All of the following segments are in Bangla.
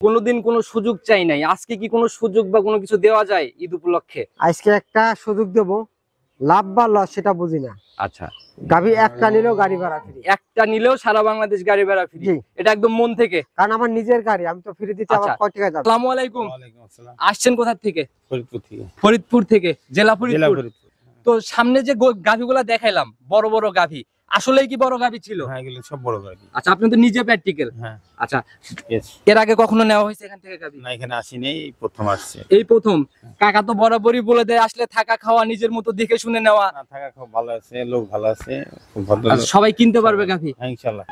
কোনোদিন কোনো সুযোগ চাই নাই, আজকে কি কোনো সুযোগ বা কোনো কিছু দেওয়া যায় ঈদ উপলক্ষে? আজকে একটা সুযোগ দেব, লাভ বা লস সেটা বুঝি না। আচ্ছা, গাভী একটা নিলেও গাড়ি ভাড়া ফ্রি। একটা নিলেও সারা বাংলাদেশ গাড়ি ভাড়া ফ্রি, এটা একদম মন থেকে? কারণ আমার নিজের গাড়ি, আমি তো ফ্রি দিতে আবার কয় টাকা যাবে। আসসালামু আলাইকুম। ওয়ালাইকুম আসসালাম। আসছেন কোথা থেকে? ফরিদপুর থেকে। ফরিদপুর থেকে, জেলা ফরিদপুর। ফরিদপুর। তো সামনে যে গাভীগুলা দেখাইলাম, বড় বড় গাভী, আসলেই কি বড় গাভী ছিল? হ্যাঁ, এগুলো সব বড় গাড়ি। আচ্ছা, আপনি তো নিজে প্র্যাকটিক্যাল। হ্যাঁ, আচ্ছা, ইয়েস। এর আগে কখনো নেওয়া হয়েছে এখান থেকে গাভী? না, এখানে আসিনি, এই প্রথম আসছে। এই প্রথম? কাকা তো বরাবরই বলে দেয় আসলে থাকা খাওয়া নিজের মতো দেখে শুনে নেওয়া। না, থাকা খুব ভালো আছে, লোক ভালো আছে, খুব ভদ্র লোক। সবাই কিনতে পারবে গাভী? হ্যাঁ, ইনশাআল্লাহ।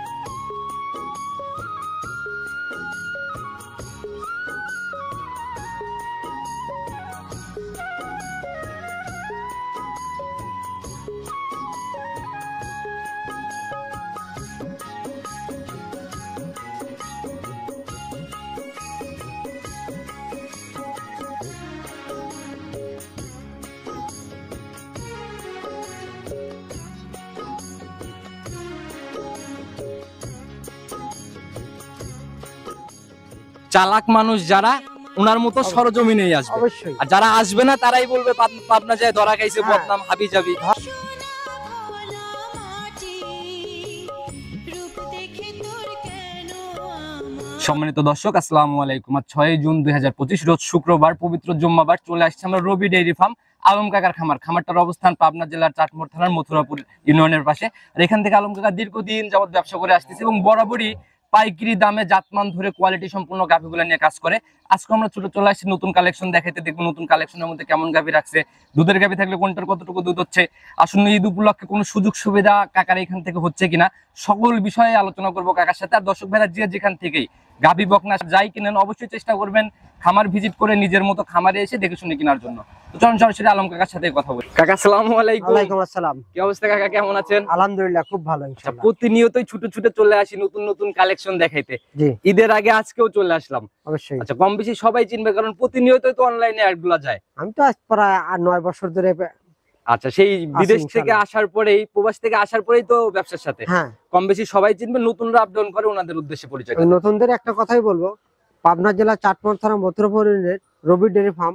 চালাক মানুষ যারা, ওনার মতো সরজমিনেই আসবে। অবশ্যই। আর যারা আসবে না তারাই বলবে পাবনা যায় ধরা খাইছে, বদনাম হাবি যাবি। সম্মানিত দর্শক, আসসালামু আলাইকুম। আজ 6 জুন 2025 রোজ শুক্রবার, পবিত্র জুম্মাবার। চলে আসছে আমরা রবি ডেইরি ফার্ম, আলম কাকার খামার। খামারটার অবস্থান পাবনা জেলার চাটমোড় থানার মথুরাপুর ইউনিয়নের পাশে। আর এখান থেকে আলম কাকা দীর্ঘদিন যাবত ব্যবসা করে আসতেছে এবং বরাবরই পাইকারি দামে জাতমান ধরে কোয়ালিটি সম্পূর্ণ গাভীগুলো নিয়ে কাজ করে। আজকে আমরা চলে আসছি নতুন কালেকশন দেখাইতে। দেখবো নতুন কালেকশনের মধ্যে কেমন গাভী রাখছে, দুধের গাভী থাকলে কোনটার কতটুকু দুধ হচ্ছে, আসন্ন ঈদ উপলক্ষে কোনো সুযোগ সুবিধা কাকার এখান থেকে হচ্ছে কিনা, সকল বিষয়ে আলোচনা করবো কাকার সাথে। আর দর্শক ভাইরা যে যেখান থেকেই গাভী বকনা যাই কিনেন, অবশ্যই চেষ্টা করবেন খামার ভিজিট করে নিজের মতো খামারে এসে দেখে শুনে কেনার জন্য। চলুন সরাসরি আলম কাকার সাথে কথা বলি। কাকা, আসসালামু আলাইকুম। ওয়ালাইকুম আসসালাম। কি অবস্থা কাকা, কেমন আছেন? আলহামদুলিল্লাহ, খুব ভালো ইনশাআল্লাহ। প্রতিনিয়তই ছুটে ছুটে চলে আসি নতুন নতুন কালেকশন দেখাইতে। জি, ঈদের আগে আজকেও চলে আসলাম। অবশ্যই। আচ্ছা, কম বেশি সবাই চিনবে, কারণ প্রতিনিয়তই তো অনলাইনে অ্যাড গুলা যায়। আমি তো আজ প্রায় 9 বছর ধরে। আচ্ছা, সেই বিদেশ থেকে ইনশাআল্লাহ। আসার পরেই, প্রবাস থেকে আসার পরেই তো ব্যবসার সাথে হ্যাঁ, কম বেশি সবাই চিনবে। নতুনরা আপ ডাউন করে, ওনাদের উদ্দেশ্যে পরিচয় দেন। নতুনদের একটা কথাই বলবো, পাবনা জেলা চাটমোড় থানা মথুরাপুর ইউনিয়নের রবি ডেইরি ফার্ম।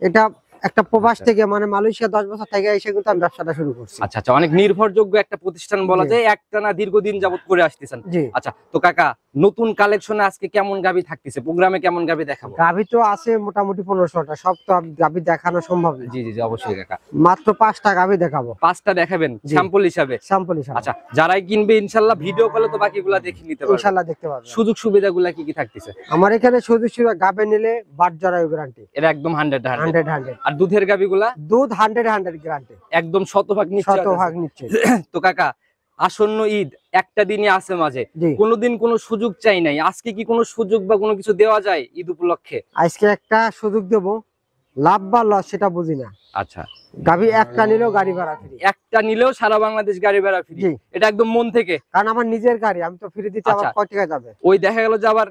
এটা একটা প্রবাস থেকে, মানে মালয়েশিয়া 10 বছর থেকে এসে কিন্তু আমি ব্যবসাটা শুরু করছি। আচ্ছা আচ্ছা, অনেক নির্ভরযোগ্য একটা প্রতিষ্ঠান বলা যায়, একটানা দীর্ঘদিন যাবত করে আসতেছেন। জি। আচ্ছা, তো কাকা নতুন কালেকশনে আজকে কেমন গাভী থাকতেছে, প্রোগ্রামে কেমন গাভী দেখাবো? গাভী তো আছে মোটামুটি 1500টা, সব তো গাভী দেখানো সম্ভব না। জি জি জি, অবশ্যই কাকা। মাত্র 5টা গাভী দেখাবো। 5টা দেখাবেন স্যাম্পল হিসাবে? স্যাম্পল হিসাবে। আচ্ছা, যারাই কিনবে ইনশাআল্লাহ ভিডিও কলে তো বাকিগুলা দেখে নিতে পারবে। ইনশাআল্লাহ দেখতে পারবে। সুযোগ সুবিধাগুলা কি কি থাকতেছে? আমার এখানে শুধু গাভী নিলে বাট জরায়ু গ্যারান্টি। এটা একদম 100। 100। আর দুধের গাভীগুলা? দুধ 100 গ্যারান্টি। একদম শতভাগ নিশ্চয়। শতভাগ নিশ্চয়। তো কাকা, আসন্ন ঈদ একটা দিনই আছে মাঝে, জি। কোনোদিন কোনো সুযোগ চাই নাই, আজকে কি কোনো সুযোগ বা কোনো কিছু দেওয়া যায় ঈদ উপলক্ষে? আজকে একটা সুযোগ দেব, লাভ বা লস সেটা বুঝি না। আচ্ছা, গাভী একটা নিলেও গাড়ি ভাড়া ফ্রি। একটা নিলেও সারা বাংলাদেশ গাড়ি ভাড়া ফ্রি, জি। এটা একদম মন থেকে? কারণ আমার নিজের গাড়ি, আমি তো ফ্রি দিতে আবার আচ্ছা। কয় টাকা যাবে। ওই দেখা গেল যে আবার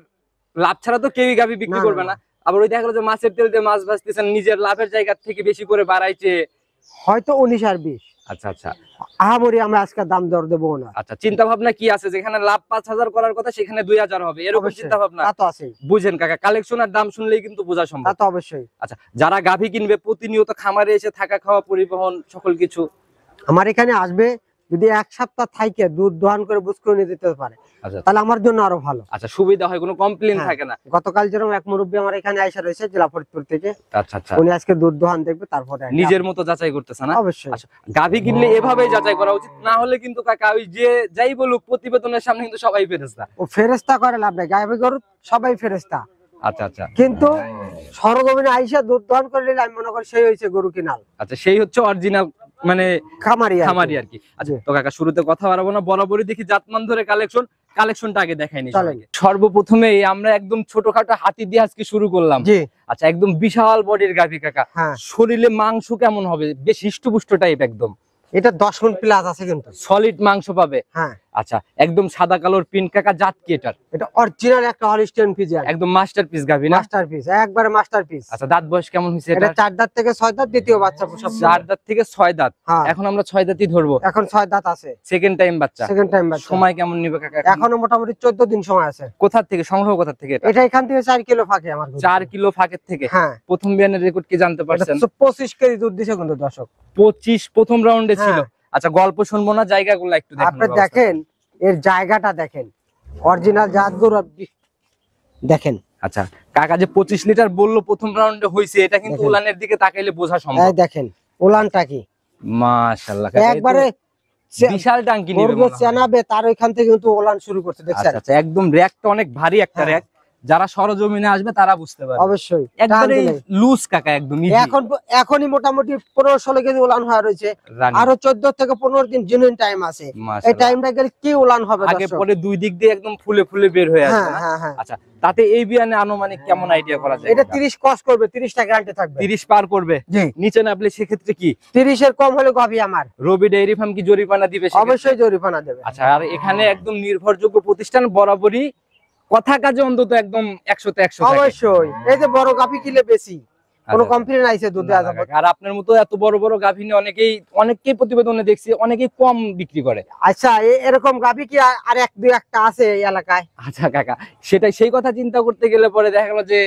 লাভ ছাড়া তো কেউই গাভী বিক্রি না, করবে না, না। আবার ওই দেখা গেল যে মাছের তেল দিয়ে মাছ ভাজতেছেন, নিজের লাভের জায়গা থেকে বেশি করে বাড়াইছে, হয়তো 19 আর 20। আচ্ছা আচ্ছা আহামরি আমরা আজকে দাম দর দেবো না। আচ্ছা, চিন্তা ভাবনা কি আছে, যেখানে লাভ 5000 করার কথা সেখানে 2000 হবে, এরকম অবশ্যই। চিন্তা ভাবনা? তা তো আছেই। বুঝেন কাকা, কালেকশন আর দাম শুনলেই কিন্তু বোঝা তা সম্ভব। তো অবশ্যই। আচ্ছা, যারা গাভী কিনবে প্রতিনিয়ত খামারে এসে থাকা খাওয়া পরিবহন সকল কিছু, আমার এখানে আসবে, যদি 1 সপ্তাহ থাইকে দুধ দোহান করে বুঝ করে নিয়ে দিতে পারে, আচ্ছা তাহলে আমার জন্য আরো ভালো। আচ্ছা, সুবিধা হয়, কোনো কমপ্লেইন হ্যাঁ। থাকে না। গতকাল যেরকম এক মুরব্বী আমার এখানে আইসা রয়েছে জেলা ফরিদপুর থেকে, আচ্ছা আচ্ছা, উনি আজকে দুধ দোহান দেখবে, তারপরে নিজের মতো যাচাই করতেছে না? অবশ্যই। আচ্ছা, গাভী কিনলে এভাবেই যাচাই করা উচিত, না হলে কিন্তু কাকা ওই যে যাই বলুক প্রতিবেদনের সামনে কিন্তু সবাই ফেরেশতা। ও ফেরেস্তা করে লাভ নাই, গাভী গরু সবাই ফেরেস্তা, আচ্ছা আচ্ছা কিন্তু সরজমিনে আইসা দুধ দোহান করে নিলে আমি মনে করি সেই হয়েছে গরু কিনাল, আচ্ছা, সেই হচ্ছে অরিজিনাল মানে খামারি খামারি আর কি। আচ্ছা, তো কাকা শুরুতে কথা বাড়াবো না, বরাবরই দেখি জাতমান ধরে কালেকশনটা আগে দেখাইনি। সর্বপ্রথমে আমরা একদম ছোটখাটো হাতি দিয়ে আজকে শুরু করলাম। জি। আচ্ছা, একদম বিশাল বডির গাভী কাকা, হ্যাঁ। শরীরে মাংস কেমন হবে? বেশ হিষ্টপুষ্ট টাইপ একদম। এটা 10 মণ প্লাস আছে, কিন্তু সলিড মাংস পাবে। হ্যাঁ। আচ্ছা, একদম সাদা কালোর প্রিন্ট কাকা, জাত কি এটার? এটা অরিজিনাল একটা হলিস্টিয়ান ফ্রিজিয়ান, একদম মাস্টারপিস গাভী না? মাস্টারপিস, একবারে মাস্টারপিস। আচ্ছা, দাঁত বয়স কেমন হয়েছে এটা এটা? 4 দাঁত থেকে 6 দাঁত, দ্বিতীয় বাচ্চা প্রসব। 4 দাঁত থেকে 6 দাঁত। হ্যাঁ, এখন আমরা 6 দাঁতই ধরবো। এখন 6 দাঁত আছে, সেকেন্ড টাইম বাচ্চা। সেকেন্ড টাইম বাচ্চা। সময় কেমন নিবে কাকা? এখনো মোটামুটি 14 দিন সময় আছে। কোথা থেকে সংগ্রহ, কোথা থেকে এটা? এটা এখান থেকে 4 কিলো ফাঁকে আমার গরু। 4 কিলো ফাঁকের থেকে। হ্যাঁ, প্রথম বিয়ানের রেকর্ড কি জানতে এটা পারছেন? 25 কেজি দুধ দিছে কিন্তু দর্শক। 25 প্রথম রাউন্ডে ছিল। হ্যাঁ। আচ্ছা, গল্প শুনবো না, জায়গাগুলো একটু দেখুন। আপনি দেখেন এর জায়গাটা, দেখেন অরিজিনাল জাত গরু দেখেন। আচ্ছা কাকা, যে 25 লিটার বললো প্রথম রাউন্ডে হইছে, এটা কিন্তু দেখেন। উলানের দিকে তাকাইলে বোঝা সম্ভব। এই দেখেন উলানটা কি, মাশাআল্লাহ কাকা, একবারে বিশাল টাঙ্কি নিবে গরু মনে হয়। চেনাবে তার ওইখান থেকে কিন্তু উলান শুরু করতে দেখছেন। আচ্ছা আচ্ছা, একদম র‍্যাকটা অনেক ভারী একটা হ্যাঁ। র‍্যাক, যারা সরজমিনে আসবে তারা বুঝতে পারবে। অবশ্যই একবারে টান দিলে। লুজ কাকা, একদম easy। এখনই মোটামুটি 15-16 কেজি উলান হয়ে রয়েছে, রানী। আরো 14 থেকে 15 দিন জেনুইন টাইম আছে। এই মাশাআল্লাহ। টাইমটা গেলে কি উলান হবে আগে দর্শক? পরে দুই দিক দিয়ে একদম ফুলে ফুলে বের হয়ে আসবে হ্যাঁ না? হ্যাঁ হ্যাঁ। আচ্ছা, তাতে এই বিয়ানে আনুমানিক কেমন আইডিয়া করা যায়? এটা 30 ক্রস করবে, 30টা গ্যারান্টি থাকবে। 30 পার করবে। জি, নিচে নামলে সেক্ষেত্রে কি 30 এর কম হলে গাভী আমার রবি ডেইরি ফার্ম কি জরিমানা দিবে সেক্ষেত্রে? অবশ্যই জরিমানা দেবে। আচ্ছা, আর এখানে একদম নির্ভরযোগ্য প্রতিষ্ঠান, বরাবরই কথা কাজে অন্তত একদম 100 তে 100 থাকে। অবশ্যই, এই যে বড় গাভী কিলে বেশি, কোনো কমপ্লেইন আইছে দুধে না, আজ না, আর আপনার মতো এত বড় বড় গাভী নিয়ে অনেকেই প্রতিবেদনে দেখছি অনেকেই কম বিক্রি করে। আচ্ছা, এরকম গাভী কি আর এক দুই একটা আছে এই এলাকায়? আচ্ছা কাকা, সেই কথা চিন্তা করতে গেলে পরে দেখা গেল যে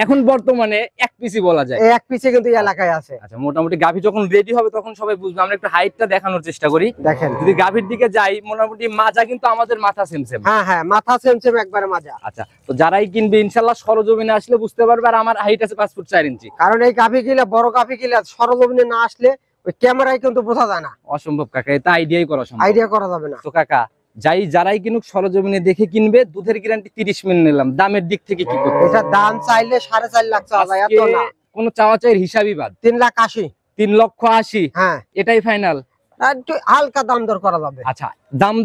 এখন বর্তমানে এক পিসই বলা যায়। এই এক পিছে কিন্তু এই এলাকায় আছে। আচ্ছা, মোটামুটি গাভী যখন রেডি হবে তখন সবাই বুঝবে। আমরা একটু হাইটটা দেখানোর চেষ্টা করি। দেখেন, যদি গাভীর দিকে যাই, মোটামুটি মাজা কিন্তু আমাদের মাথা সেম। হ্যাঁ হ্যাঁ, মাথা সেম সেম একবারে মাজা। আচ্ছা, তো যারাই কিনবে ইনশাল্লাহ সরজমিনে আসলে বুঝতে পারবে। আর আমার হাইট আছে 5 ফুট 4 ইঞ্চি। কারণ এই গাভী কিলে, বড় গাভী কিলে সরজমিনে না আসলে ওই ক্যামেরায় কিন্তু বোঝা যায় না, অসম্ভব কাকা, এটা আইডিয়াই করা সম্ভব। আইডিয়া করা যাবে না। তো কাকা, যারাই কিনুক সরজমিনে দেখে কিনবে। দুধের গ্যারান্টি 30 মিল নিলাম। দামের দিক থেকে কি করতে? এটা দাম চাইলে 4.5 লাখ চাওয়া যায়, এত না। কোন চাওয়া চাইর হিসাবই বাদ। 3,80,000। 3,80,000 হ্যাঁ, এটাই ফাইনাল। আর একটু হালকা দাম দর করা যাবে। আচ্ছা,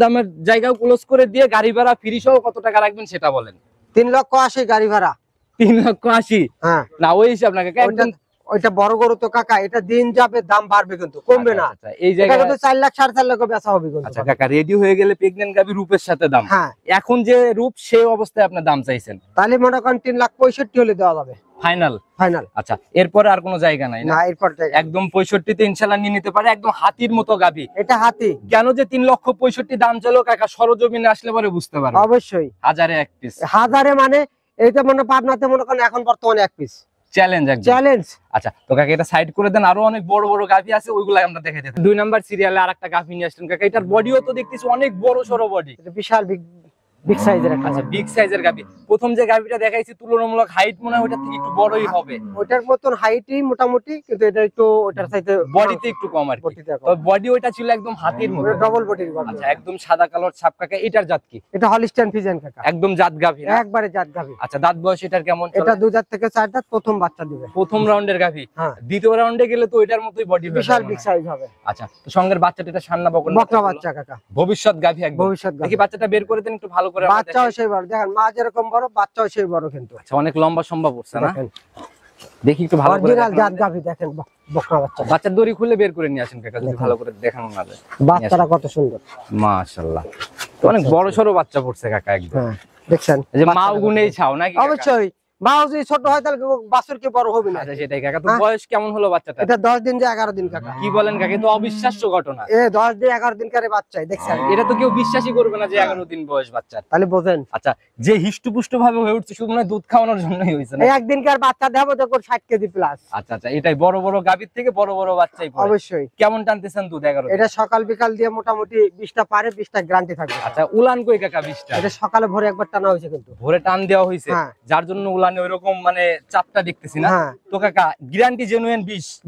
দামের জায়গাও ক্লোজ করে দিয়ে গাড়ি ভাড়া ফ্রি সহ কত টাকা রাখবেন সেটা বলেন। 3,80,000 গাড়ি ভাড়া। 3,80,000 হ্যাঁ, না, ওই হিসাব না কাকা, একদম। ওইটা বড় গরু তো কাকা, এটা দিন যাবে দাম বাড়বে কিন্তু কমবে না। আচ্ছা, এই এটা জায়গায় কিন্তু 4 লাখ 4.5 লাখ বেচা হবে কিন্তু। আচ্ছা কাকা, রেডি হয়ে গেলে প্রেগন্যান্ট গাভী রূপের সাথে দাম। হ্যাঁ, এখন যে রূপ সেই অবস্থায় আপনি দাম চাইছেন, তাহলে মনে করেন 3,65,000 হলে দেওয়া যাবে ফাইনাল। ফাইনাল। আচ্ছা, এরপরে আর কোনো জায়গা নাই না? না, এরপর থেকে একদম 65 তে ইনশাআল্লাহ নিয়ে নিতে পারে। একদম হাতির মতো গাভী। এটা হাতি। কেন যে 3,65,000 দাম চলো কাকা, সরজমিনে আসলে পরে বুঝতে পারবে। অবশ্যই হাজারে এক পিস হাজারে, মানে এইটা মনে পাবনাতে মনে করেন এখন বর্তমানে এক পিস চ্যালেঞ্জ একদম। চ্যালেঞ্জ। আচ্ছা, তো কাকা এটা সাইড করে দেন। আরো অনেক বড় বড় গাভী আছে, ওইগুলো আমরা দেখে দিই। 2 নাম্বার সিরিয়ালে আরেকটা গাভী নিয়ে আসলেন কাকা। এটার বডিও তো দেখতেছি অনেক বড় সরো বডি। এটা বিশাল বিগ সাইজের একটা। আচ্ছা, বিগ সাইজের গাভী। প্রথম যে গাভীটা দেখাইছি তুলনামূলক হাইট মনে হয় ওটার থেকে একটু বড়ই হবে। ওইটার মতন হাইটই মোটামুটি, কিন্তু এটা একটু ওটার চাইতে বডিতে একটু কম আর কি। বডিতে কম। তবে বডি ওইটা ছিল একদম হাতির মতো। ডবল বডির গাভী। আচ্ছা, একদম সাদা কালোর ছাপ কাকা। এটার জাত কি? এটা হলিস্টিয়ান ফ্রিজিয়ান কাকা, একদম জাত গাভী না? একবারে জাত গাভী। আচ্ছা, দাঁত বয়স এটার কেমন? এটা 2 দাঁত থেকে 4 দাঁত, প্রথম বাচ্চা দিবে। প্রথম রাউন্ডের গাভী। হ্যাঁ, দ্বিতীয় রাউন্ডে গেলে তো এটার মতোই বডি হবে। বিশাল বিগ সাইজ হবে। আচ্ছা, তো সঙ্গের বাচ্চাটা এটা সান্না বকনা বকনা বাচ্চা কাকা, ভবিষ্যৎ গাভী একদম। ভবিষ্যৎ গাভী। দেখি বাচ্চাটা বের করে দেন একটু ভালো করে। আমরা বাচ্চাও দেখি। সেই বড়, দেখেন মা যেরকম বড় বাচ্চাও সেই বড় কিন্তু। আচ্ছা, অনেক লম্বা সম্ভব হচ্ছে না? দেখেন দেখি একটু ভালো করে অরিজিনাল দেখান। জাত গাভী, দেখেন বকনা বাচ্চা। বাচ্চার দড়ি খুলে বের করে নিয়ে আসেন কাকা, যদি দেখেন। ভালো করে দেখানো না যায়। বাচ্চাটা কত সুন্দর, মাশাআল্লাহ, তো অনেক বড় সরো বাচ্চা পড়ছে কাকা একদম। হ্যাঁ দেখছেন। এই যে মাও গুনেই ছাও নাকি কাকা? অবশ্যই, বাও যদি ছোট হয় তাহলে বাছুর কি বড় হবে না। আচ্ছা, সেটাই কাকা। তো হ্যাঁ। বয়স কেমন হলো বাচ্চাটা? এটা 10 দিন যে 11 দিন কাকা। কি বলেন কাকা, তো অবিশ্বাস্য ঘটনা। 10 দিন 11 দিন করে বাচ্চাই, দেখছেন। এটা তো কেউ বিশ্বাসই করবে না যে 11 দিন বয়স বাচ্চার। তাহলে বোঝেন, আচ্ছা, যে হিষ্টপুষ্ট ভাবে হয়ে উঠছে শুধু মনে হয় দুধ খাওয়ানোর জন্যই হয়েছে না? এই একদিনকার বাচ্চা দেবো দেখো 60 কেজি প্লাস। আচ্ছা আচ্ছা, এটাই বড় বড় গাভীর থেকে বড় বড় বাচ্চাই পড়ে। অবশ্যই। কেমন টানতেছেন দুধ 11? এটা সকাল বিকাল দিয়ে মোটামুটি 20টা পারে, 20টা গ্যারান্টি থাকবে। আচ্ছা, উলান কই কাকা 20টা? এটা সকালে ভোরে একবার টানা হয়েছে কিন্তু। ভোরে টান দেওয়া হয়েছে, হ্যাঁ। যার জন্য উলানে ওইরকম মানে চাপটা দেখতেছি না। হ্যাঁ। তো কাকা গ্যারান্টি জেনুইন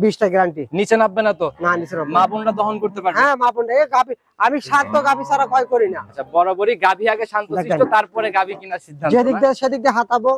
20টা গ্যারান্টি। নিচে নামবে না তো? না, নিচে নামবে না। মা বোনরা দহন করতে পারবে? হ্যাঁ, মা বোন এই গাভী, আমি শান্ত গাভী ছাড়া ভয় করি না। আচ্ছা, বরাবরই গাভী আগে শান্তশিষ্ট, দেখেন। তারপরে গাভী কেনার সিদ্ধান্ত যেদিক না? দিয়ে সেদিক দিয়ে হাতাবো,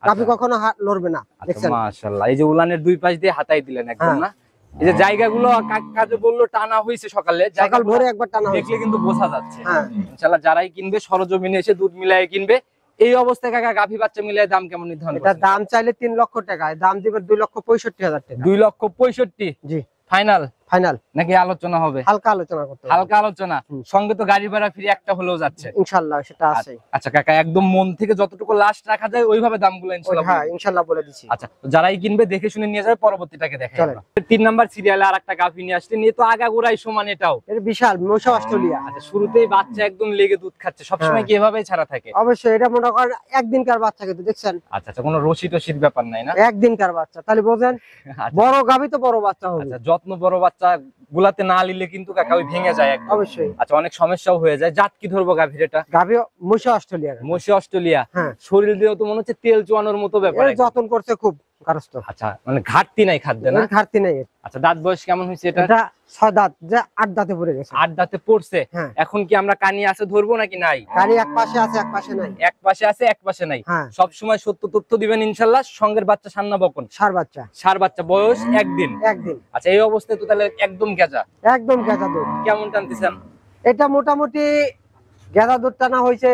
গাভী আচ্ছা। কখনো লড়বে না। আচ্ছা, দেখছেন। মাশাআল্লাহ, এই যে উলানের দুই পাশ দিয়ে হাতাই দিলেন একদম হ্যাঁ। না? এই যে জায়গাগুলো কাজে বললো টানা হয়েছে সকালে, সকাল জায়গাগুলো ভোরে একবার টানা হয়েছে। দেখলে কিন্তু বোঝা যাচ্ছে। হ্যাঁ। ইনশাআল্লাহ যারাই কিনবে সরজমিনে এসে দুধ মিলাই কিনবে। এই অবস্থায় কাকা গাভী বাচ্চা মিলাই দাম কেমন নির্ধারণ এটা করছেন? দাম চাইলে 3 লক্ষ টাকা, দাম দিবে 2,65,000 টাকা। 2,65,000 জি, ফাইনাল? ফাইনাল নাকি আলোচনা হবে? হালকা আলোচনা করতে হবে। হালকা আলোচনা, সঙ্গে তো গাড়ি ভাড়া ফ্রি একটা হলেও যাচ্ছে ইনশাআল্লাহ সেটা আছে। আচ্ছা কাকা, একদম মন থেকে যতটুকু লাস্ট রাখা যায় ওইভাবে দামগুলো ইনশাআল্লাহ হ্যাঁ বলে দিন। ইনশাআল্লাহ বলে দিচ্ছি। আচ্ছা, তো যারাই কিনবে দেখে শুনে নিয়ে যাবে, পরবর্তীটাকে দেখাই চলেন। আমরা। 3 নাম্বার সিরিয়ালে আরেকটা গাভী নিয়ে আসলেন, এ তো আগাগোড়াই সমান এটাও। এটা বিশাল মশা অস্ট্রেলিয়া। আচ্ছা, শুরুতেই বাচ্চা একদম লেগে দুধ খাচ্ছে, সবসময় হ্যাঁ। কি এভাবেই ছাড়া থাকে? অবশ্যই এটা মনে করেন একদিনকার বাচ্চা, কিন্তু দেখছেন আচ্ছা আচ্ছা, কোনো রশি টসির ব্যাপার নাই না? একদিনকার বাচ্চা, তাহলে বোঝেন আচ্ছা, বড় গাভী তো বড় বাচ্চা হবে। আচ্ছা, যত্ন বড় বাচ্চা গুলাতে না নিলে কিন্তু কাকা ওই ভেঙে যায় একদম। অবশ্যই আচ্ছা, অনেক সমস্যাও হয়ে যায়। জাত কি ধরবো গাভীর এটা? গাভী মশা অস্ট্রেলিয়া। মসি অস্ট্রেলিয়া। হ্যাঁ। শরীর দিয়েও তো মনে হচ্ছে তেল চুয়ানোর মতো ব্যাপার এর একদম। যত্ন করছে খুব গারস্থ। আচ্ছা, মানে ঘাটতি নাই খাদ্যে না? এর ঘাটতি নেই। আচ্ছা, দাঁত বয়স কেমন হয়েছে এটা? এটা 6 দাঁত, যে 8 দাঁতে পড়ে গেছে। 8 দাঁতে পড়ছে। হ্যাঁ। এখন কি আমরা কানি আছে ধরবো নাকি নাই? গাড়ি এক পাশে আছে এক পাশে নাই। এক পাশে আছে এক পাশে নাই। হ্যাঁ। সব সময় সত্য তথ্য দিবেন ইনশাআল্লাহ। সঙ্গের বাচ্চা সান্না বকন, সার বাচ্চা সার বাচ্চা, বয়স একদিন। একদিন। আচ্ছা, এই অবস্থায় তো তাহলে একদম গেজা। একদম গেঁদা দুধ। কেমন টানতেছেন? এটা মোটামুটি গেঁদা দুধ টানা হয়েছে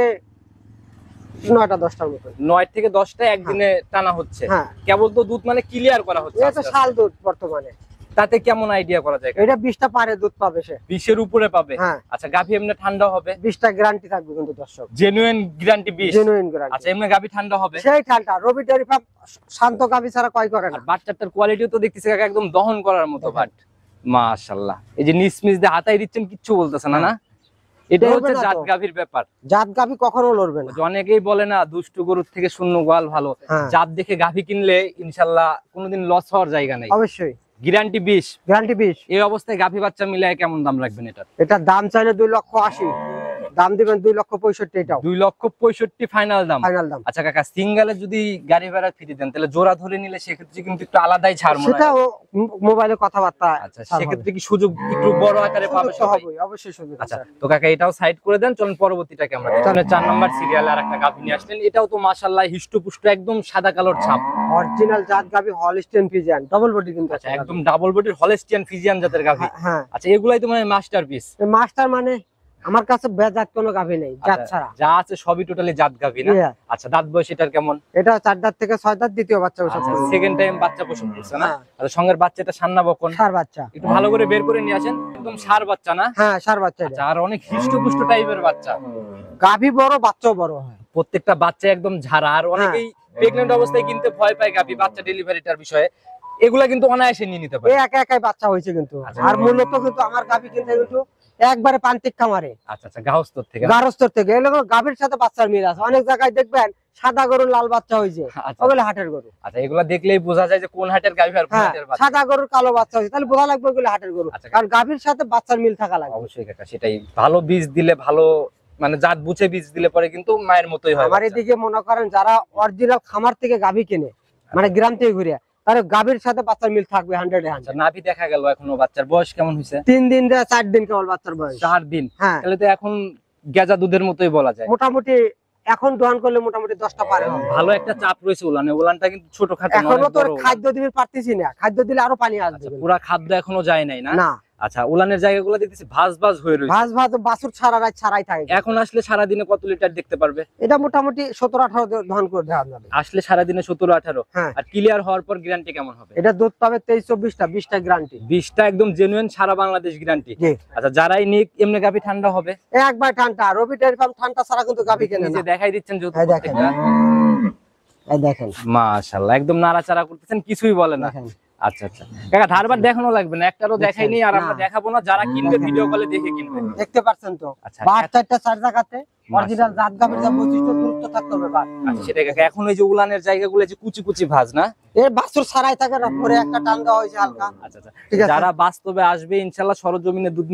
9টা 10টার মতো। 9 থেকে 10টা একদিনে টানা হচ্ছে। হ্যাঁ। কেবল তো দুধ মানে ক্লিয়ার করা হচ্ছে এটা আস্তে আস্তে। শাল দুধ বর্তমানে। তাতে কেমন আইডিয়া করা যায়? এটা 20টা পারে দুধ পাবে সে। 20 এর উপরে পাবে। হ্যাঁ। আচ্ছা, গাভী এমনি ঠান্ডা হবে? 20টা গ্যারান্টি থাকবে কিন্তু দর্শক, জেনুইন গ্যারান্টি 20। Genuine guarantee. আচ্ছা, এমনি গাভী ঠান্ডা হবে? সেই ঠান্ডা রবি ডেয়ারি ফার্ম শান্ত গাভী ছাড়া কয় করে না। আর বাচ্চাটার কোয়ালিটিও তো দেখতেছি কাকা একদম দহন করার মতো বাট। মাশাআল্লাহ, এই যে নিসমিস দিয়ে হাতায় দিচ্ছেন, কিচ্ছু বলতেছে না? না, এটাই লড়বে হচ্ছে না তো। জাত গাভীর ব্যাপার। জাত গাভী কখনো লড়বে না। যে অনেকেই বলে না দুষ্টু গরুর থেকে শূন্য গোয়াল ভালো। হ্যাঁ। জাত দেখে গাভী কিনলে ইনশাআল্লাহ কোনোদিন লস হওয়ার জায়গা নেই। অবশ্যই গ্যারান্টি 20। গ্যারান্টি 20। এই অবস্থায় গাভী বাচ্চা মিলায় কেমন দাম রাখবেন এটা? এটা দাম চাইলে 2,80,000, দাম দিবেন 2,65,000। এটাও 2,65,000 ফাইনাল দাম। ফাইনাল দাম। আচ্ছা কাকা, সিঙ্গেলে যদি গাড়ি ভাড়া ফ্রি দেন তাহলে জোড়া ধরে নিলে সেক্ষেত্রে কিন্তু একটু আলাদাই ছাড় মনে হয়। সেটাও মোবাইলে কথাবার্তা। আচ্ছা, সেক্ষেত্রে কি সুযোগ একটু বড় আকারে পাবে সুযোগ তো সবাই? হবেই, অবশ্যই সুযোগ আচ্ছা, আছে। তো কাকা এটাও সাইড করে দেন, চলুন পরবর্তীটাকে আমরা দেখি। তাহলে 4 নাম্বার সিরিয়ালে আরেকটা গাভী নিয়ে আসলেন, এটাও তো মাশাআল্লাহ হিষ্টপুষ্ট, একদম সাদা কালোর ছাপ। অরিজিনাল জাত গাভী হলস্টেইন ফ্রিজিয়ান, ডাবল বডি কিন্তু আচ্ছা, একদম ডাবল বডির হলস্টিয়ান ফ্রিজিয়ান জাতের গাভী। হ্যাঁ। আচ্ছা, এগুলাই তো মানে মাস্টারপিস। মাস্টার মানে আমার কাছে বেজাত কোনো গাভী নেই জাত ছাড়া। যা আছে সবই টোটালি জাত গাভী না? Yeah. আচ্ছা, দাঁত বয়স এটার কেমন? এটা 4 দাঁত থেকে 6 দাঁত, দ্বিতীয় বাচ্চা ওসব আচ্ছা, সেকেন্ড টাইম বাচ্চা প্রসব করছে না? হ্যাঁ। আচ্ছা, সঙ্গের বাচ্চাটা সান্না বকন, সার বাচ্চা। একটু ভালো করে বের করে নিয়ে আসেন। একদম সার বাচ্চা না? হ্যাঁ সার বাচ্চা। আচ্ছা, আর অনেক হিষ্টপুষ্ট টাইপের বাচ্চা। গাভী বড় বাচ্চাও বড় হয়। প্রত্যেকটা বাচ্চা একদম ঝাড়া। আর অনেকেই প্রেগন্যান্ট অবস্থায় কিনতে ভয় পায় গাভী বাচ্চা ডেলিভারিটার বিষয়ে, এগুলা কিন্তু অনায়াসে নিয়ে নিতে পারে। এই একা একাই বাচ্চা হয়েছে কিন্তু। আচ্ছা। আর মূলত কিন্তু আমার গাভী কিনতে কিন্তু একবারে প্রান্তিক খামারে, আচ্ছা আচ্ছা, গাহস্থর থেকে না? গারস্থর থেকে। এগুলো গাভীর সাথে বাচ্চার মিল আছে। অনেক জায়গায় দেখবেন সাদা গরুর লাল বাচ্চা হয়েছে, আচ্ছা। ওগুলো হাটের গরু। আচ্ছা, এগুলা দেখলেই বোঝা যায় যে কোন হাটের গাভী আর কোন হ্যাঁ, হাটের বাচ্চা। সাদা গরুর কালো বাচ্চা হয়েছে, তাহলে বোঝা লাগবে ওগুলো হাটের গরু। আচ্ছা। কারণ গাভীর সাথে বাচ্চার মিল থাকা লাগবে। অবশ্যই কাকা, সেটাই। ভালো বীজ দিলে, ভালো মানে জাত বুঝে বীজ দিলে পরে কিন্তু মায়ের মতোই হয় আমার বাচ্চা। এদিকে মনে করেন যারা অরিজিনাল খামার থেকে গাভী কিনে, মানে গ্রাম থেকে ঘুরে, তার গাভীর সাথে বাচ্চার মিল থাকবে 100-এ 100। আচ্ছা, নাভি দেখা গেল এখনো। বাচ্চার বয়স কেমন হয়েছে? 3 দিন 4 দিন কেবল বাচ্চার বয়স। 4 দিন। হ্যাঁ, তাহলে তো এখন গেজা দুধের মতোই বলা যায়। মোটামুটি এখন দোয়ান করলে মোটামুটি 10টা পারে হবে। ভালো একটা চাপ রয়েছে উলানে। উলানটা কিন্তু ছোটখাটো না, এখনো অনেক তো বড় উলান। খাদ্য দিবি পারতেছি না, খাদ্য দিলে আরো পানি আসবে। আচ্ছা, পুরা খাদ্য এখনো যায় নাই না? না, আচ্ছা, উলানের জায়গাগুলো দেখতেছি ভাঁজ ভাঁজ হয়ে রয়েছে। ভাজ ভাজ বাছুর ছাড়া রাত ছাড়াই থাকে। এখন আসলে সারা দিনে কত লিটার দেখতে পারবে? এটা মোটামুটি 17-18 ধান করে দেওয়া যাবে। আসলে সারা দিনে 17-18। হ্যাঁ। আর ক্লিয়ার হওয়ার পর গ্যারান্টি কেমন হবে? এটা দুধ পাবে 23-24টা, 20টা গ্যারান্টি। 20টা একদম জেনুইন সারা বাংলাদেশ গ্যারান্টি। জি। আচ্ছা, যারাই নিক এমনি গাভী ঠান্ডা হবে? একবার ঠান্ডা। রবি ডেয়ারি ফার্ম ঠান্ডা ছাড়া কিন্তু গাভী কেনে নিজে না। দেখাই দিচ্ছেন যেহেতু এই দেখেন। প্রত্যেকটা। এই দেখেন, মাশাআল্লাহ, একদম নাড়াচাড়া করতেছেন, কিছুই বলে না। দেখেন। আচ্ছা আচ্ছা কাকা, ধারবার দেখানো লাগবে না, একটারও দেখাই নেই। আর আমরা না। দেখাবো না, যারা কিনবে ভিডিও কলে দেখে কিনবে। দেখতে পাচ্ছেন তো, আচ্ছা। বাচ্চাটা 4 জায়গাতে অরিজিনাল জাত গাভীর যা বৈশিষ্ট্য দূরত্ব থাকতে হবে বাট। আচ্ছা, সেটাই কাকা। এখন ওই যে উলানের জায়গাগুলো যে কুচি কুচি ভাঁজ না? এর বাছুর ছাড়াই থাকে না, পরে একটা টান দেওয়া হয়েছে হালকা। আচ্ছা আচ্ছা, ঠিক আছে। যারা বাস্তবে আসবে ইনশাআল্লাহ সরজমিনে দুধ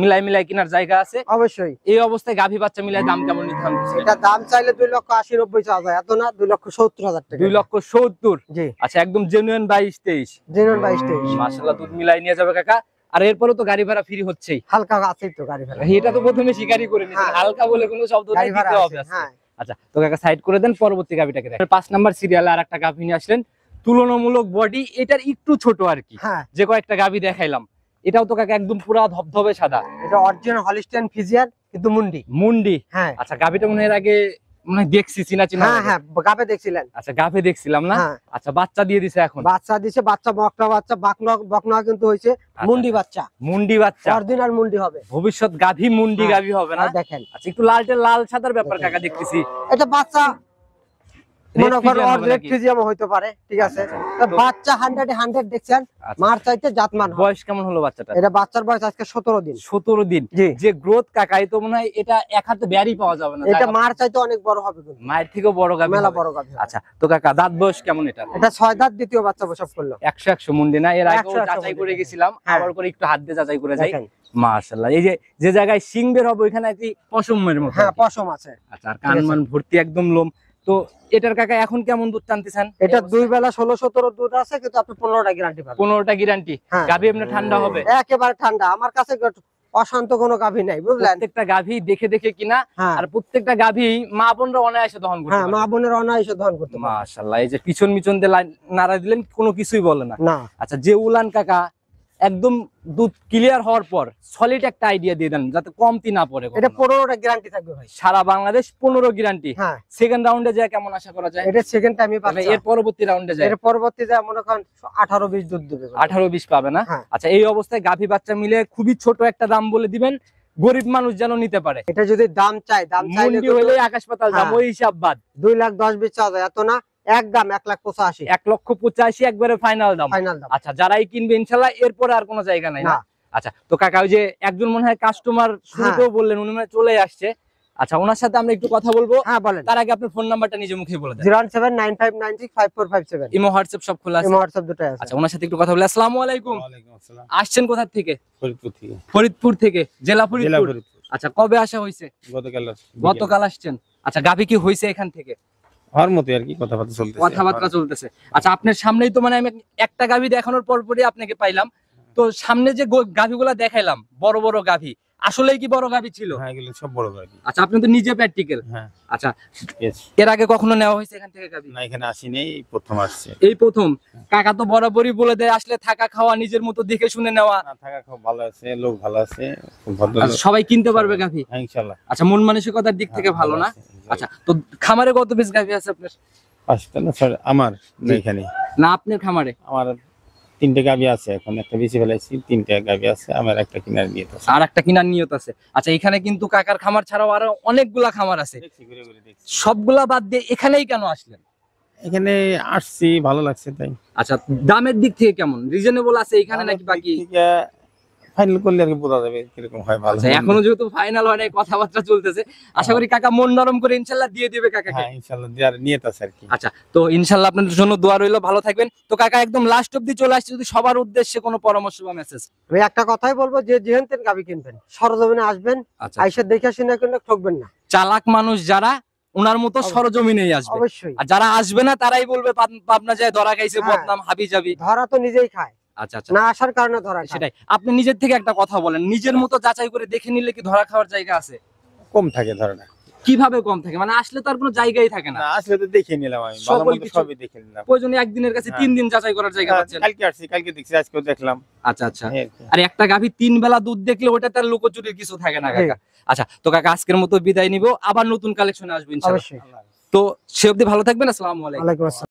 মিলাই কেনার জায়গা আছে। অবশ্যই। এই অবস্থায় গাভী বাচ্চা মিলাই দাম কেমন নির্ধারণ করছেন? এটা দাম চাইলে 2,80,90,000, এত না 2,70,000 টাকা। 2,70,000। জি, আচ্ছা, একদম জেনুইন 22-23। জেনুইন 22-23। মাশাআল্লাহ, দুধ মিলাই নিয়ে যাবে কাকা। আর এরপরে তো গাড়ি ভাড়া ফ্রি হচ্ছেই। হালকা আছে তো গাড়ি ভাড়া। এটা তো প্রথমে স্বীকারই করে নিয়েছেন, হ্যাঁ। হালকা বলে কোনো শব্দ নাই, গাড়ি ভাড়া দিতে আছে, হবে আজকে। হ্যাঁ। আচ্ছা, তো কাকা সাইড করে দেন, পরবর্তী গাভীটাকে দেখেন। 5 নাম্বার সিরিয়ালে আর একটা গাভী নিয়ে আসলেন, তুলনামূলক বডি এটার একটু ছোট আর কি। হ্যাঁ, যে কয়েকটা গাভী দেখাইলাম, এটাও তো কাকা একদম পুরা ধবধবে সাদা। এটা অরিজিনাল হলিস্টিয়ান ফ্রিজিয়ান কিন্তু মুন্ডি। মুন্ডি। হ্যাঁ, আচ্ছা, গাভীটা মনে হয় এর আগে মানে দেখছি চিনা চিনা হ্যাঁ লাগে। হ্যাঁ গাবে দেখছিলেন। আচ্ছা গাভে দেখছিলাম না। হ্যাঁ আচ্ছা বাচ্চা দিয়ে দিছে এখন। বাচ্চা দিছে, বাচ্চা বকনা বাচ্চা, বকনা কিন্তু হয়েছে মুন্ডি বাচ্চা, মুন্ডি বাচ্চা অরিজিনাল মুন্ডি হবে। ভবিষ্যৎ গাভী মুন্ডি হ্যাঁ, গাভী হবে না। আর দেখেন আচ্ছা একটু লাল সাদার ব্যাপার কাকা দেখতেছি। এটা বাচ্চা মনে করেন Red অরিজিনাল নাকি? ফ্রিজিয়াম হইতে পারে, ঠিক আছে। আচ্ছা, তো তো- বাচ্চা 100 দেখছেন, আচ্ছা। মার চাইতে জাতমান হবে। বয়স কেমন হলো বাচ্চাটা? এটা বাচ্চার বয়স আজকে 17 দিন। 17 দিন। জি। যে গ্রোথ কাকা, এই তো মনে হয় এটা এক হাতে ব্যারি পাওয়া যাবে না। এটা মার চাইতে অনেক বড় হবে কিন্তু, মায়ের থেকেও বড় গাভী মেলা হবে। বড় গাভী হবে। আচ্ছা তো কাকা দাঁত বয়স কেমন এটা? এটা 6 দাঁত, দ্বিতীয় বাচ্চা প্রসব করলো। 100 মুন্ডি না? এর আগেও 100 যাচাই করে মুন্ডি। গেছিলাম, হ্যাঁ। আবার করে একটু হাত দিয়ে যাচাই করে যাই। দেখেন মাশাআল্লাহ, এই যে জায়গায় শিং বের হবে ওইখানে কি পশমের মতো। হ্যাঁ পশম আছে। আচ্ছা আর কানমান ভর্তি একদম লোম। তো এটার কাকা এখন কেমন দুধ টানতেছেন? এটা 2 বেলা 16-17 দুধ আছে, কিন্তু আপনি 15টা গ্যারান্টি পাবেন। 15টা গ্যারান্টি। হ্যাঁ। গাভী এমনি ঠান্ডা হবে? একেবারে ঠান্ডা। আমার কাছে অশান্ত কোনো গাভী নাই, বুঝলেন। প্রত্যেকটা গাভী দেখে দেখে কিনা, হ্যাঁ আর প্রত্যেকটা গাভী মা বোনরা অনায়াসে দহন করতে হ্যাঁ, মা পারে। বোনের অনায়াসে দহন করতে পারে। মাশাআল্লাহ, এই যে পিছন দিয়ে নাড়া দিলেন, কোনো কিছুই বলে না। না আচ্ছা যে উলান কাকা একদম দুধ ক্লিয়ার হওয়ার পর সলিড একটা আইডিয়া দিয়ে দেন যাতে কমতি না পড়ে এটা কখনো। 15টা গ্যারান্টি থাকবে ভাই। সারা বাংলাদেশ 15 গ্যারান্টি। হ্যাঁ সেকেন্ড রাউন্ডে যায় কেমন আশা করা যায়? এটা সেকেন্ড টাইমে তবে পাচ্ছে। এর পরবর্তী রাউন্ডে যায় এর পরবর্তী যায় মনে করেন 18-20 দুধ দেবে। 18-20 পাবে না? হ্যাঁ। আচ্ছা এই অবস্থায় গাভী বাচ্চা মিলে খুবই ছোট একটা দাম বলে দিবেন, গরিব মানুষ যেন নিতে পারে। এটা যদি দাম চাইলে মুন্ডি হইলে আকাশ পাতাল দাম, হ্যাঁ। ওই হিসাব বাদ। 2,10,20 চাওয়া যায়, এত না। একদম 1,85,000 1,85,000 একবারে ফাইনাল দাম। ফাইনাল দাম। আচ্ছা যারাই কিনবে ইনশাল্লাহ এরপরে আর কোনো জায়গা নাই না? না। আচ্ছা তো কাকা ওই যে একজন মনে হয় কাস্টমার শুরুতেও বললেন, উনি মানে চলে আসছে। আচ্ছা ওনার সাথে আমরা একটু কথা বলবো, হ্যাঁ বলেন। তার আগে আপনার ফোন নাম্বারটা নিজে মুখে বলে দেন। 01795965457। ইমো হোয়াটসঅ্যাপ সব খোলা আছে? ইমো হোয়াটসঅ্যাপ দুটোই আছে। আচ্ছা ওনার সাথে একটু কথা বলে। আসসালামু আলাইকুম। ওয়ালাইকুম আসসালাম। আসছেন কোথা থেকে? ফরিদপুর থেকে। ফরিদপুর থেকে, জেলা জেলা ফরিদপুর। ফরিদপুর। আচ্ছা কবে আসা হয়েছে? গতকাল আসছেন। আচ্ছা গাভী কি হয়েছে এখান থেকে? হওয়ার মতো আর কি, কথাবার্তা চলতেছে। কথাবার্তা চলতেছে। আচ্ছা আপনার সামনেই তো মানে আমি একটা গাভী দেখানোর পরপরই আপনাকে পাইলাম। তো সামনে যে গাভীগুলা দেখাইলাম বড় বড় গাভী, আসলেই কি বড় গাভী ছিল? হ্যাঁ এগুলো সব বড় গাড়ি। আচ্ছা আপনি তো নিজে প্র্যাকটিক্যাল। হ্যাঁ আচ্ছা yes। এর আগে কখনো নেওয়া হয়েছে এখান থেকে গাভী? না এখানে আসিনি, এই প্রথম আসছে। এই প্রথম? কাকা তো বরাবরই বলে দেয় আসলে থাকা খাওয়া নিজের মতো দেখে শুনে নেওয়া, না থাকা খুব ভালো আছে, লোক ভালো আছে, খুব ভদ্র আর লোক। সবাই কিনতে পারবে গাভী। হ্যাঁ ইনশাআল্লাহ। আচ্ছা মন মানসিকতার দিক থেকে হ্যাঁ, ভালো না? আছে, ইনশাআল্লাহ। আচ্ছা তো খামারে কত পিস গাভী আছে আপনার? 5টা না 6টা আমার না জি। এখানে। না আপনার খামারে? আমার 3টে গাভী আছে, এখন একটা বেশি ফেলাইছি, 3টে গাভী আছে, আমার একটা কিনার নিয়ে আছে। আর একটা কিনার নিয়ত আছে। আচ্ছা এখানে কিন্তু কাকার খামার ছাড়াও আরো অনেকগুলা খামার আছে, দেখছি ঘুরে ঘুরে দেখছি। সবগুলা বাদ দিয়ে এখানেই কেন আসলেন? এখানে আসছি ভালো লাগছে তাই। আচ্ছা দামের দিক থেকে কেমন রিজনেবল আছে এখানে নাকি বাকি? ফাইনাল করলে আর কি বোঝা যাবে কিরকম হয়, ভালো। আচ্ছা এখনো যেহেতু ফাইনাল হয় নাই, কথাবার্তা চলতেছে, আশা করি কাকা মন নরম করে ইনশাল্লাহ দিয়ে দিবে কাকাকে। হ্যাঁ ইনশাআল্লাহ দেওয়ার নিয়ত আছে আর কি। আচ্ছা তো ইনশাল্লাহ আপনাদের জন্য দোয়া রইলো, ভালো থাকবেন। তো কাকা একদম লাস্ট অব্দি চলে আসছে, যদি সবার উদ্দেশ্যে কোনো পরামর্শ বা মেসেজ? আমি একটা কথাই বলবো, যে যেহেন গাভী কিনবেন সরজমিনে আসবেন, আচ্ছা আইসা দেখে শুনে কিনলে ঠকবেন না। চালাক মানুষ যারা ওনার মতো সরজমিনেই আসবে, অবশ্যই। আর যারা আসবে না তারাই বলবে পাবনা যায় ধরা খাইছে, হ্যাঁ। বদনাম হাবি যাবি। ধরা তো নিজেই খায়, আচ্ছা আচ্ছা না আসার কারণে ধরা খায়। সেটাই। আপনি নিজের থেকে একটা কথা বলেন, নিজের মতো যাচাই করে দেখে নিলে কি ধরা খাওয়ার জায়গা আছে? কম থাকে ধরনা। কিভাবে কম থাকে? মানে আসলে তো আর কোনো জায়গাই থাকে না। না আসলে তো দেখে নিলাম আমি, ভালো সকল মন্দ কিছু- সবই দেখে নিলাম। প্রয়োজনে একদিনের কাছে হ্যাঁ। 3 দিন যাচাই করার জায়গা পাচ্ছেন। কালকে আসছি, কালকে দেখছি, আজকেও দেখলাম। আচ্ছা আচ্ছা। এই আর কি। আর একটা গাভী 3 বেলা দুধ দেখলে ওটা তার লুকোচুরির কিছু থাকে না কাকা। আচ্ছা তো কাকা আজকের মতো বিদায় নিব, আবার নতুন কালেকশনে আসবো ইনশাআল্লাহ। অবশ্যই। আল্লাহ হাফেজ। তো সে অবধি ভালো থাকবেন। আসসালামু আলাইকুম। ওয়ালাইকুম আসসালাম।